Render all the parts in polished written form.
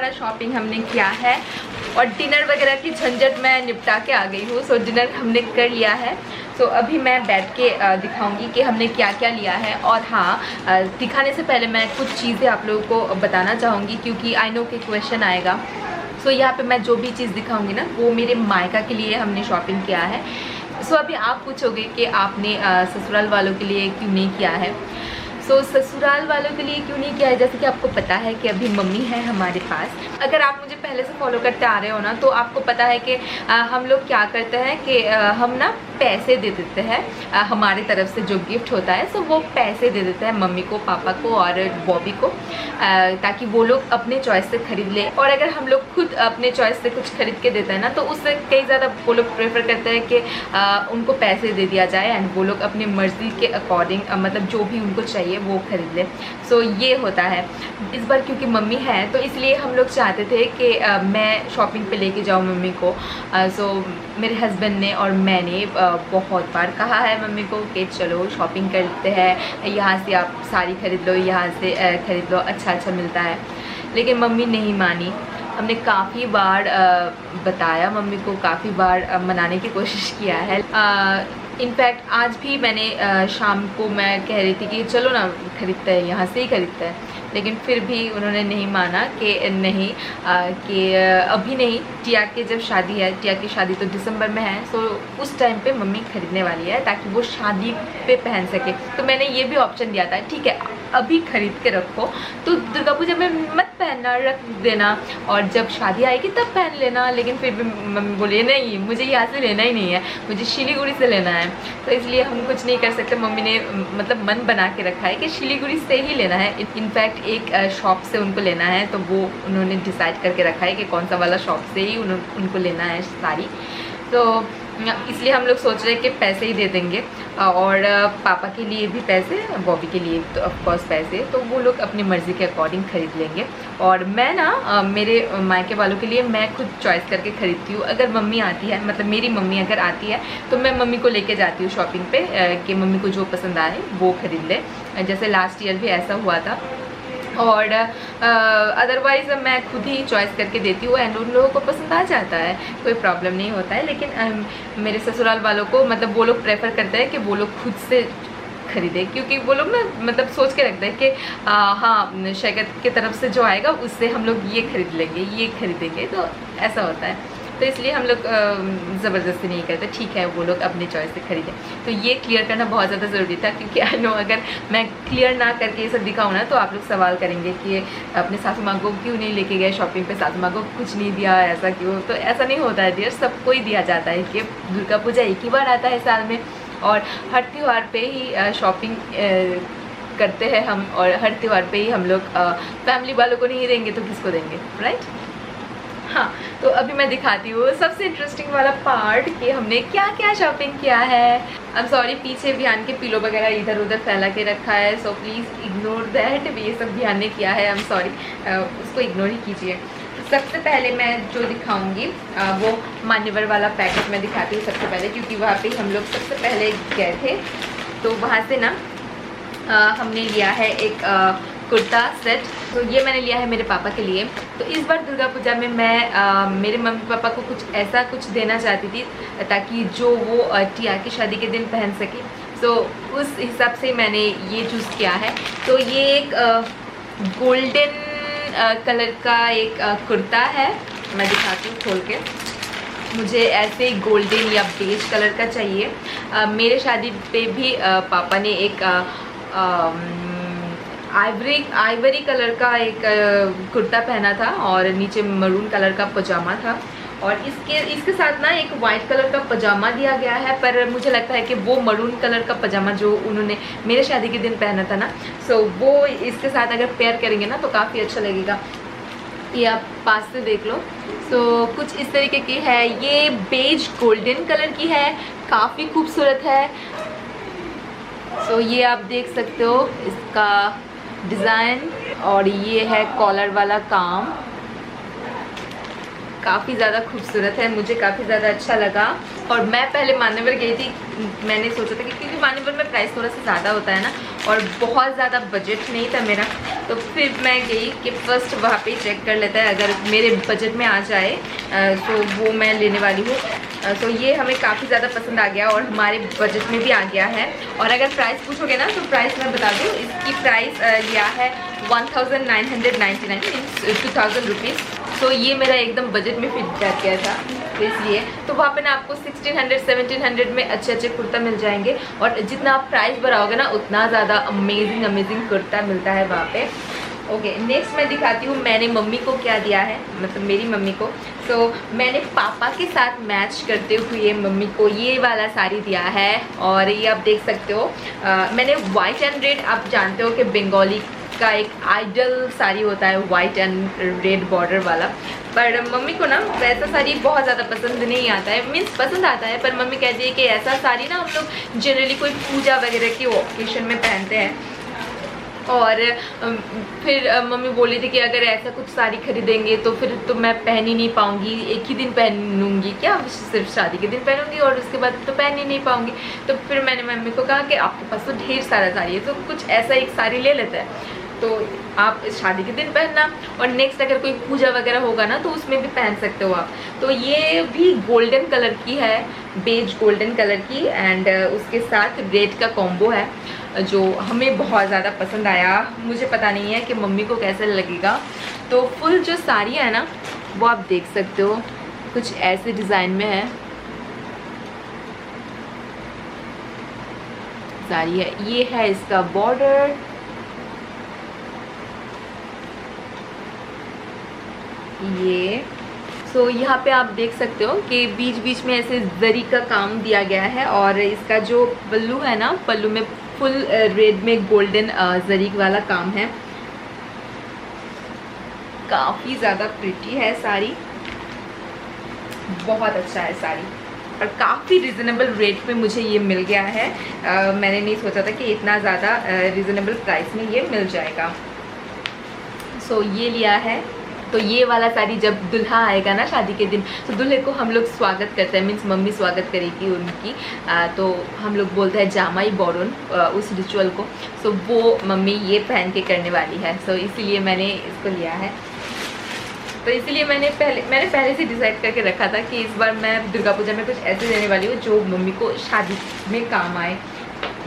सारा शॉपिंग हमने किया है और डिनर वगैरह की झंझट मैं निपटा के आ गई हूँ। सो डिनर हमने कर लिया है। सो अभी मैं बैठ के दिखाऊंगी कि हमने क्या क्या लिया है। और हाँ, दिखाने से पहले मैं कुछ चीज़ें आप लोगों को बताना चाहूँगी क्योंकि आई नो कि क्वेश्चन आएगा। सो यहाँ पे मैं जो भी चीज़ दिखाऊंगी ना वो मेरे मायका के लिए हमने शॉपिंग किया है। सो अभी आप पूछोगे कि आपने ससुराल वालों के लिए क्यों नहीं किया है। सो ससुराल वालों के लिए क्यों नहीं किया है, जैसे कि आपको पता है कि अभी मम्मी है हमारे पास। अगर आप मुझे पहले से फॉलो करते आ रहे हो ना तो आपको पता है कि हम लोग क्या करते हैं कि हम ना पैसे दे देते हैं, हमारे तरफ से जो गिफ्ट होता है सो वो पैसे दे देते हैं मम्मी को, पापा को और बॉबी को, ताकि वो लोग अपने चॉइस से खरीद ले। और अगर हम लोग खुद अपने चॉइस से कुछ खरीद के देते हैं ना तो उससे कई ज़्यादा वो लोग प्रेफर करते हैं कि उनको पैसे दे दिया जाए एंड वो लोग अपनी मर्ज़ी के अकॉर्डिंग मतलब जो भी उनको चाहिए वो खरीद ले। सो ये होता है। इस बार क्योंकि मम्मी है तो इसलिए हम लोग चाहते थे कि मैं शॉपिंग पे लेके जाऊँ मम्मी को। सो मेरे हस्बैंड ने और मैंने बहुत बार कहा है मम्मी को कि चलो शॉपिंग करते हैं, यहाँ से आप साड़ी खरीद लो, यहाँ से खरीद लो, अच्छा अच्छा मिलता है। लेकिन मम्मी नहीं मानी। हमने काफ़ी बार बताया मम्मी को, काफ़ी बार मनाने की कोशिश किया है। इनफैक्ट आज भी मैंने शाम को मैं कह रही थी कि चलो ना खरीदते हैं, यहाँ से ही खरीदते हैं, लेकिन फिर भी उन्होंने नहीं माना कि नहीं, कि अभी नहीं, टिया के जब शादी है, टिया की शादी तो दिसंबर में है, सो उस टाइम पे मम्मी खरीदने वाली है ताकि वो शादी पे पहन सके। तो मैंने ये भी ऑप्शन दिया था, ठीक है अभी खरीद के रखो तो दुर्गा पूजा में मत पहनना, रख देना और जब शादी आएगी तब पहन लेना। लेकिन फिर भी मम्मी बोली नहीं मुझे यहाँ से लेना ही नहीं है, मुझे शिलीगुड़ी से लेना है। तो इसलिए हम कुछ नहीं कर सकते। मम्मी ने मतलब मन बना के रखा है कि शिलीगुड़ी से ही लेना है। इनफैक्ट एक शॉप से उनको लेना है तो वो उन्होंने डिसाइड करके रखा है कि कौन सा वाला शॉप से ही उनको लेना है साड़ी। तो इसलिए हम लोग सोच रहे हैं कि पैसे ही दे देंगे और पापा के लिए भी पैसे, बॉबी के लिए तो ऑफकोर्स पैसे, तो वो लोग अपनी मर्ज़ी के अकॉर्डिंग ख़रीद लेंगे। और मैं ना मेरे मायके वालों के लिए मैं खुद चॉइस करके ख़रीदती हूँ। अगर मम्मी आती है, मतलब मेरी मम्मी अगर आती है तो मैं मम्मी को लेके जाती हूँ शॉपिंग पे कि मम्मी को जो पसंद आए वो ख़रीद ले। जैसे लास्ट ईयर भी ऐसा हुआ था। और अदरवाइज़ मैं खुद ही चॉइस करके देती हूँ एंड उन लोगों को पसंद आ जाता है, कोई प्रॉब्लम नहीं होता है। लेकिन मेरे ससुराल वालों को मतलब वो लोग प्रेफर करते हैं कि वो लोग खुद से खरीदे, क्योंकि वो लोग ना मतलब सोच के रखते हैं कि हाँ शैकत की तरफ से जो आएगा उससे हम लोग ये खरीद लेंगे, ये खरीदेंगे, तो ऐसा होता है। तो इसलिए हम लोग ज़बरदस्ती नहीं करते, ठीक है वो लोग अपने चॉइस से खरीदें। तो ये क्लियर करना बहुत ज़्यादा ज़रूरी था, क्योंकि आई नो अगर मैं क्लियर ना करके ये सब दिखाऊँ ना तो आप लोग सवाल करेंगे कि अपने सासू माँ को क्यों नहीं लेके गए शॉपिंग पे, सासू माँ को कुछ नहीं दिया, ऐसा क्यों। तो ऐसा नहीं होता है डियर, सबको ही दिया जाता है कि दुर्गा पूजा एक ही बार आता है साल में और हर त्यौहार पे ही शॉपिंग करते हैं हम, और हर त्यौहार पे ही हम लोग फैमिली वालों को नहीं देंगे तो किसको देंगे, राइट। हाँ, तो अभी मैं दिखाती हूँ सबसे इंटरेस्टिंग वाला पार्ट कि हमने क्या क्या शॉपिंग किया है। आई एम सॉरी, पीछे भियान के पिलो वगैरह इधर उधर फैला के रखा है, सो प्लीज़ इग्नोर दैट। ये सब भियान ने किया है, आई एम सॉरी, उसको इग्नोर ही कीजिए। सबसे पहले मैं जो दिखाऊंगी वो मान्यवर वाला पैकेट मैं दिखाती हूँ सबसे पहले, क्योंकि वहाँ पे हम लोग सबसे पहले गए थे। तो वहाँ से ना हमने लिया है एक कुर्ता सेट। तो ये मैंने लिया है मेरे पापा के लिए। तो इस बार दुर्गा पूजा में मैं मेरे मम्मी पापा को कुछ ऐसा कुछ देना चाहती थी ताकि जो वो टिया की शादी के दिन पहन सके। तो उस हिसाब से मैंने ये चूज़ किया है। तो ये एक गोल्डन कलर का एक कुर्ता है, मैं दिखाती हूँ खोल के। मुझे ऐसे गोल्डन या बेज कलर का चाहिए। मेरे शादी पे भी पापा ने एक आइवरी कलर का एक कुर्ता पहना था और नीचे मरून कलर का पजामा था, और इसके साथ ना एक वाइट कलर का पजामा दिया गया है। पर मुझे लगता है कि वो मरून कलर का पजामा जो उन्होंने मेरे शादी के दिन पहना था ना, सो वो इसके साथ अगर पेयर करेंगे ना तो काफ़ी अच्छा लगेगा। ये आप पास से देख लो। सो कुछ इस तरीके की है, ये बेज गोल्डन कलर की है, काफ़ी खूबसूरत है। सो ये आप देख सकते हो इसका डिज़ाइन, और ये है कॉलर वाला काम। काफ़ी ज़्यादा खूबसूरत है, मुझे काफ़ी ज़्यादा अच्छा लगा। और मैं पहले मान्यवर गई थी, मैंने सोचा था कि क्योंकि मान्यवर में प्राइस थोड़ा सा ज़्यादा होता है ना, और बहुत ज़्यादा बजट नहीं था मेरा, तो फिर मैं गई कि फ़र्स्ट वहाँ पे चेक कर लेता है, अगर मेरे बजट में आ जाए तो वो मैं लेने वाली हूँ। तो ये हमें काफ़ी ज़्यादा पसंद आ गया और हमारे बजट में भी आ गया है। और अगर प्राइस पूछोगे ना तो प्राइस मैं बता दूँ, इसकी प्राइस लिया है 1999 मीन्स 2000 रुपीज़। तो ये मेरा एकदम बजट में फिट बैठ गया था, तो इसलिए तो वहाँ पे ना आपको 1600-1700 में अच्छे अच्छे कुर्ता मिल जाएंगे। और जितना आप प्राइस बढ़ाओगे ना उतना ज़्यादा अमेजिंग कुर्ता मिलता है वहाँ पे। ओके, नेक्स्ट मैं दिखाती हूँ मैंने मम्मी को क्या दिया है, मतलब मेरी मम्मी को। तो मैंने पापा के साथ मैच करते हुए मम्मी को ये वाला साड़ी दिया है, और ये आप देख सकते हो। मैंने वाइट एंड रेड, आप जानते हो कि बंगाली का एक आइडल साड़ी होता है वाइट एंड रेड बॉर्डर वाला, पर मम्मी को ना वैसा साड़ी बहुत ज़्यादा पसंद नहीं आता है, मीन्स पसंद आता है, पर मम्मी कहती है कि ऐसा साड़ी ना हम लोग जनरली कोई पूजा वगैरह की ओकेशन में पहनते हैं। और फिर मम्मी बोली थी कि अगर ऐसा कुछ साड़ी खरीदेंगे तो फिर तो मैं पहन ही नहीं पाऊँगी, एक ही दिन पहनूंगी, क्या सिर्फ शादी के दिन पहनूंगी और उसके बाद तो पहन ही नहीं पाऊँगी। तो फिर मैंने मम्मी को कहा कि आपके पास तो ढेर सारा साड़ी है, तो कुछ ऐसा एक साड़ी ले लेते हैं, तो आप शादी के दिन पहनना, और नेक्स्ट अगर कोई पूजा वगैरह होगा ना तो उसमें भी पहन सकते हो आप। तो ये भी गोल्डन कलर की है, बेज गोल्डन कलर की, एंड उसके साथ रेड का कॉम्बो है जो हमें बहुत ज़्यादा पसंद आया। मुझे पता नहीं है कि मम्मी को कैसा लगेगा। तो फुल जो साड़ी है ना वो आप देख सकते हो, कुछ ऐसे डिज़ाइन में है साड़ी है। ये है इसका बॉर्डर, ये सो यहाँ पे आप देख सकते हो कि बीच बीच में ऐसे जरी का काम दिया गया है, और इसका जो पल्लू है ना, पल्लू में फुल रेड में गोल्डन जरी वाला काम है। काफ़ी ज़्यादा प्रिटी है साड़ी, बहुत अच्छा है साड़ी, और काफ़ी रिजनेबल रेट पे मुझे ये मिल गया है। मैंने नहीं सोचा था कि इतना ज़्यादा रिजनेबल प्राइस में ये मिल जाएगा। सो ये लिया है। तो ये वाला साड़ी जब दुल्हा आएगा ना शादी के दिन, तो दूल्हे को हम लोग स्वागत करते हैं, मीन्स मम्मी स्वागत करेगी उनकी, तो हम लोग बोलते हैं जामाई बोरन, उस रिचुअल को। सो वो मम्मी ये पहन के करने वाली है, सो इसीलिए मैंने इसको लिया है। तो इसीलिए मैंने पहले से डिसाइड करके रखा था कि इस बार मैं दुर्गा पूजा में कुछ ऐसे देने वाली हूँ जो मम्मी को शादी में काम आए।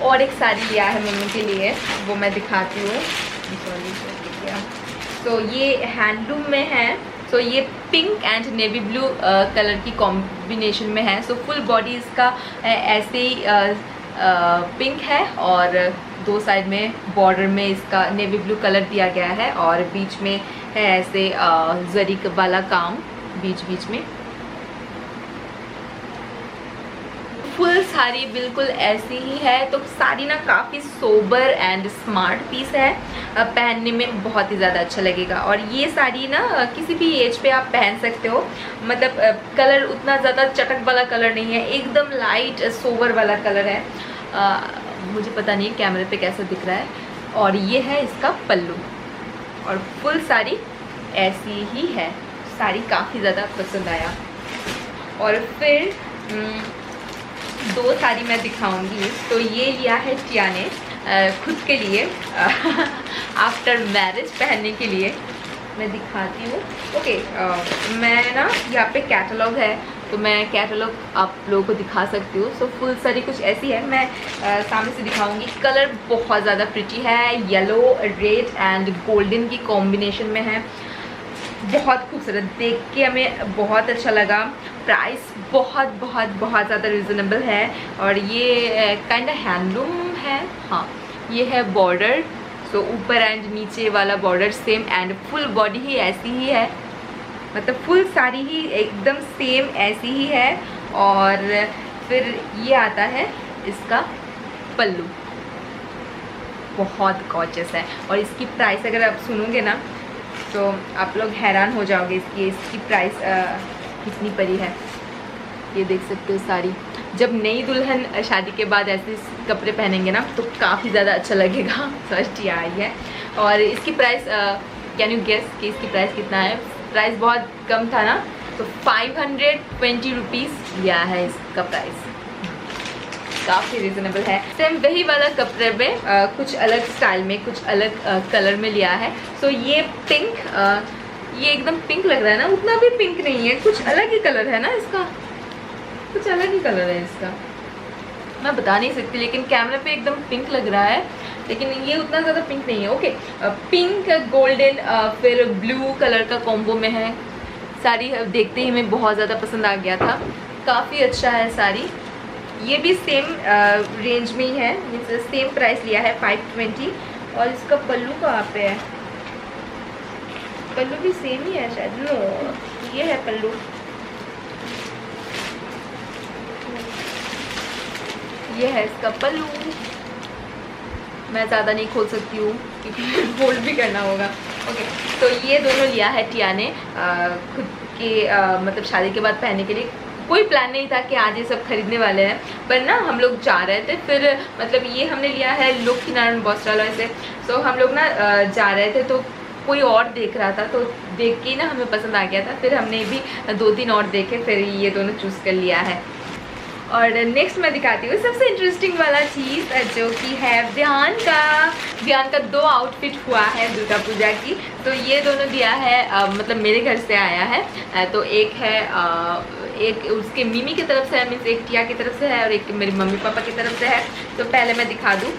और एक साड़ी लिया है मम्मी के लिए, वो मैं दिखाती हूँ। तो ये हैंडलूम में है, सो ये pink and navy blue colour की कॉम्बिनेशन में है। सो फुल बॉडी इसका ऐसे ही पिंक है, और दो साइड में बॉर्डर में इसका नेवी ब्लू कलर दिया गया है, और बीच में है ऐसे जरी वाला काम बीच बीच में। फुल साड़ी बिल्कुल ऐसी ही है। तो साड़ी ना काफ़ी सोबर एंड स्मार्ट पीस है, पहनने में बहुत ही ज़्यादा अच्छा लगेगा। और ये साड़ी ना किसी भी एज पे आप पहन सकते हो, मतलब कलर उतना ज़्यादा चटक वाला कलर नहीं है, एकदम लाइट सोबर वाला कलर है। मुझे पता नहीं कैमरे पे कैसा दिख रहा है। और ये है इसका पल्लू, और फुल साड़ी ऐसी ही है। साड़ी काफ़ी ज़्यादा पसंद आया। और फिर दो साड़ी मैं दिखाऊंगी। तो ये लिया है टिया ने खुद के लिए आफ्टर मैरिज पहनने के लिए, मैं दिखाती हूँ। ओके, मैं ना यहाँ पे कैटलॉग है, तो मैं कैटलॉग आप लोगों को दिखा सकती हूँ। सो फुल साड़ी कुछ ऐसी है, मैं सामने से दिखाऊंगी। कलर बहुत ज़्यादा प्रिटी है, येलो रेड एंड गोल्डन की कॉम्बिनेशन में है, बहुत खूबसूरत, देख के हमें बहुत अच्छा लगा। प्राइस बहुत बहुत बहुत ज़्यादा रिजनेबल है, और ये काइंड हैंडलूम है। हाँ, ये है बॉर्डर, सो ऊपर एंड नीचे वाला border same, and full body ही ऐसी ही है, मतलब फुल साड़ी ही एकदम सेम ऐसी ही है। और फिर ये आता है इसका पल्लू, बहुत गॉर्जियस है। और इसकी प्राइस अगर आप सुनोगे ना तो आप लोग हैरान हो जाओगे, इसकी प्राइस कितनी पड़ी है। ये देख सकते हो साड़ी, जब नई दुल्हन शादी के बाद ऐसे कपड़े पहनेंगे ना तो काफ़ी ज़्यादा अच्छा लगेगा। फर्स्ट ये आई है। और इसकी प्राइस कैन यू गेस कि इसकी प्राइस कितना है? प्राइस बहुत कम था ना, तो 520 रुपीज़ लिया है इसका प्राइस, काफ़ी रिजनेबल है। सेम वही वाला कपड़े में कुछ अलग स्टाइल में, कुछ अलग कलर में लिया है। सो ये पिंक, ये एकदम पिंक लग रहा है ना, उतना भी पिंक नहीं है, कुछ अलग ही कलर है ना इसका, कुछ अलग ही कलर है इसका, मैं बता नहीं सकती, लेकिन कैमरा पे एकदम पिंक लग रहा है, लेकिन ये उतना ज़्यादा पिंक नहीं है। ओके, पिंक गोल्डन फिर ब्लू कलर का कॉम्बो में है साड़ी। देखते ही हमें बहुत ज़्यादा पसंद आ गया था, काफ़ी अच्छा है साड़ी। ये भी सेम रेंज में ही है, सेम प्राइस लिया है 520। और इसका पल्लू कहाँ पे है? पल्लू भी सेम ही है शायद, नो ये है पल्लू, ये है इसका पल्लू। मैं ज़्यादा नहीं खोल सकती हूँ क्योंकि फोल्ड भी करना होगा। ओके, तो ये दोनों लिया है टिया ने खुद के मतलब शादी के बाद पहनने के लिए। कोई प्लान नहीं था कि आज ये सब खरीदने वाले हैं, पर ना हम लोग जा रहे थे, फिर मतलब ये हमने लिया है लक्ष्मीनारायण वस्त्रालय से। सो हम लोग ना जा रहे थे तो कोई और देख रहा था, तो देख के ना हमें पसंद आ गया था, फिर हमने भी 2-3 और देखे, फिर ये दोनों चूज़ कर लिया है। और नेक्स्ट मैं दिखाती हूँ सबसे इंटरेस्टिंग वाला चीज़, जो कि है विहान का 2 आउटफिट हुआ है दुर्गा पूजा की। तो ये दोनों दिया है मतलब मेरे घर से आया है। तो एक है एक उसके मिमी की तरफ से है, मीन्स एक टिया की तरफ से है, और एक मेरी मम्मी पापा की तरफ से है। तो पहले मैं दिखा दूँ,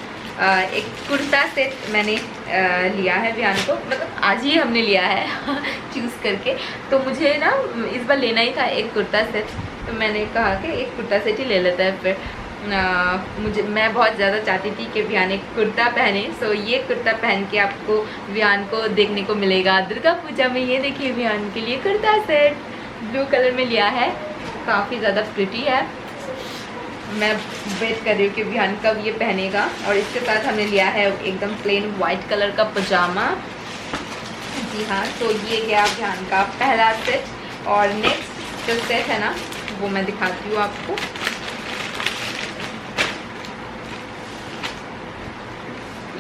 एक कुर्ता सेट मैंने लिया है विहान को, मतलब आज ही हमने लिया है चूज़ करके। तो मुझे ना इस बार लेना ही था एक कुर्ता सेट, तो मैंने कहा कि एक कुर्ता सेट ही ले लेता है। फिर मैं बहुत ज़्यादा चाहती थी कि विहान एक कुर्ता पहने। सो ये कुर्ता पहन के आपको विहान को देखने को मिलेगा दुर्गा पूजा में। ये देखिए विहान के लिए कुर्ता सेट ब्लू कलर में लिया है, काफ़ी ज़्यादा प्रिटी है। मैं वेट कर रही हूँ कि विहान कब ये पहनेगा। और इसके साथ हमने लिया है एकदम प्लेन वाइट कलर का पजामा। जी हाँ, तो ये गया विहान का पहला सेट। और नेक्स्ट जो सेट है ना, वो मैं दिखाती हूँ आपको।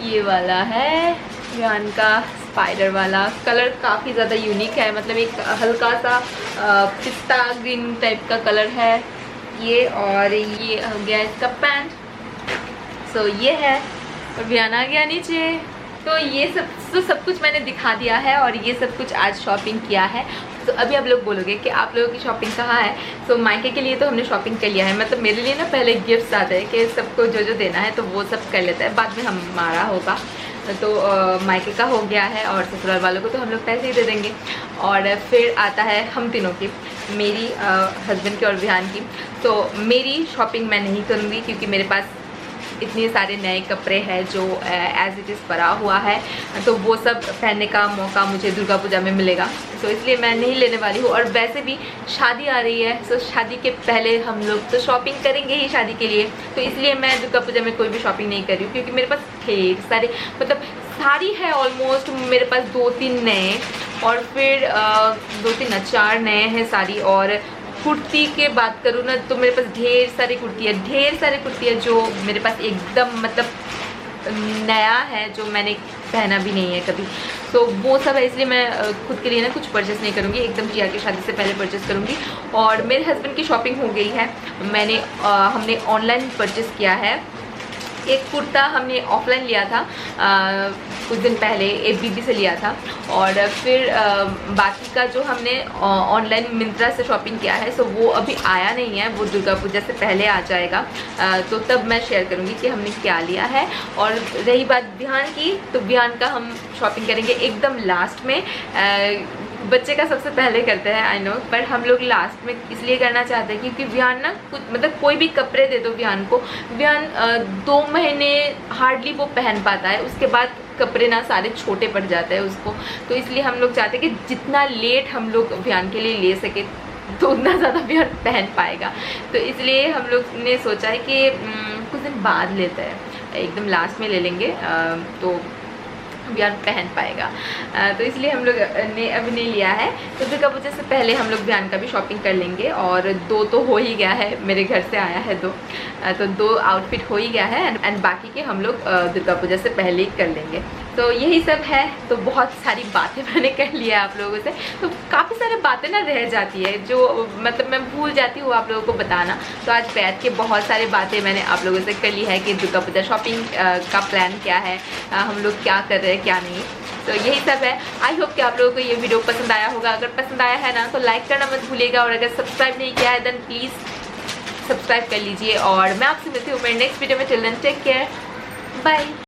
ये वाला है विहान का स्पाइडर वाला, कलर काफ़ी ज़्यादा यूनिक है, मतलब एक हल्का सा पिस्ता ग्रीन टाइप का कलर है ये। और ये हो गया इसका पैंट। सो ये है, और विहान आ गया नीचे। तो ये सब कुछ मैंने दिखा दिया है, और ये सब कुछ आज शॉपिंग किया है। तो अभी आप लोग बोलोगे कि आप लोगों की शॉपिंग कहाँ है। तो मायके के लिए तो हमने शॉपिंग कर लिया है, मतलब मेरे लिए ना पहले गिफ्ट्स आते हैं कि सबको जो जो देना है तो वो सब कर लेता है, बाद में हमारा होगा। तो मायके का हो गया है, और ससुराल वालों को तो हम लोग पैसे ही दे देंगे। और फिर आता है हम तीनों की, मेरी, हस्बैंड की और विहान की। तो मेरी शॉपिंग मैं नहीं करूँगी क्योंकि मेरे पास इतने सारे नए कपड़े हैं जो एज इट इज़ पड़ा हुआ है, तो वो सब पहनने का मौका मुझे दुर्गा पूजा में मिलेगा। तो इसलिए मैं नहीं लेने वाली हूँ। और वैसे भी शादी आ रही है, तो शादी के पहले हम लोग तो शॉपिंग करेंगे ही शादी के लिए, तो इसलिए मैं दुर्गा पूजा में कोई भी शॉपिंग नहीं कर रही हूँ। क्योंकि मेरे पास ढेर सारे, मतलब साड़ी है ऑलमोस्ट मेरे पास 2-3 नए, और फिर 2-3 4 नए हैं साड़ी। और कुर्ती के बात करूँ ना, तो मेरे पास ढेर सारी कुर्ती है जो मेरे पास एकदम मतलब नया है, जो मैंने पहना भी नहीं है कभी। तो वो सब है, इसलिए मैं खुद के लिए ना कुछ परचेस नहीं करूँगी, एकदम टिया की शादी से पहले परचेस करूँगी। और मेरे हस्बैंड की शॉपिंग हो गई है, हमने ऑनलाइन परचेस किया है। एक कुर्ता हमने ऑफलाइन लिया था कुछ दिन पहले, FBB से लिया था। और फिर बाकी का जो हमने ऑनलाइन मिंत्रा से शॉपिंग किया है, सो वो अभी आया नहीं है, वो दुर्गा पूजा से पहले आ जाएगा। तो तब मैं शेयर करूँगी कि हमने क्या लिया है। और रही बात विहान की, तो विहान का हम शॉपिंग करेंगे एकदम लास्ट में। बच्चे का सबसे पहले करते हैं आई नो, पर हम लोग लास्ट में इसलिए करना चाहते हैं क्योंकि विहान ना कुछ, मतलब कोई भी कपड़े दे दो विहान को, विहान 2 महीने हार्डली वो पहन पाता है, उसके बाद कपड़े ना सारे छोटे पड़ जाते हैं उसको। तो इसलिए हम लोग चाहते हैं कि जितना लेट हम लोग विहान के लिए ले सके तो उतना ज़्यादा विहान पहन पाएगा। तो इसलिए हम लोग ने सोचा है कि कुछ दिन बाद लेते हैं, एकदम लास्ट में ले लेंगे तो विहान पहन पाएगा। तो इसलिए हम लोग ने अभी नहीं लिया है। तो दुर्गा पूजा से पहले हम लोग विहान का भी शॉपिंग कर लेंगे। और 2 तो हो ही गया है, मेरे घर से आया है 2, तो 2 आउटफिट हो ही गया है। एंड बाकी के हम लोग दुर्गा पूजा से पहले ही कर लेंगे। तो यही सब है। तो बहुत सारी बातें मैंने कर लिया आप लोगों से, तो काफ़ी सारी बातें ना रह जाती है जो मतलब मैं भूल जाती हूँ आप लोगों को बताना। तो आज बैठ के बहुत सारी बातें मैंने आप लोगों से कर ली है कि दुर्गा पूजा शॉपिंग का प्लान क्या है, हम लोग क्या कर रहे हैं क्या नहीं। तो यही सब है। आई होप कि आप लोगों को ये वीडियो पसंद आया होगा। अगर पसंद आया है ना तो लाइक करना मत भूलिएगा, और अगर सब्सक्राइब नहीं किया है देन प्लीज़ सब्सक्राइब कर लीजिए। और मैं आपसे मिलती हूँ मेरे नेक्स्ट वीडियो में। Till then take care, bye.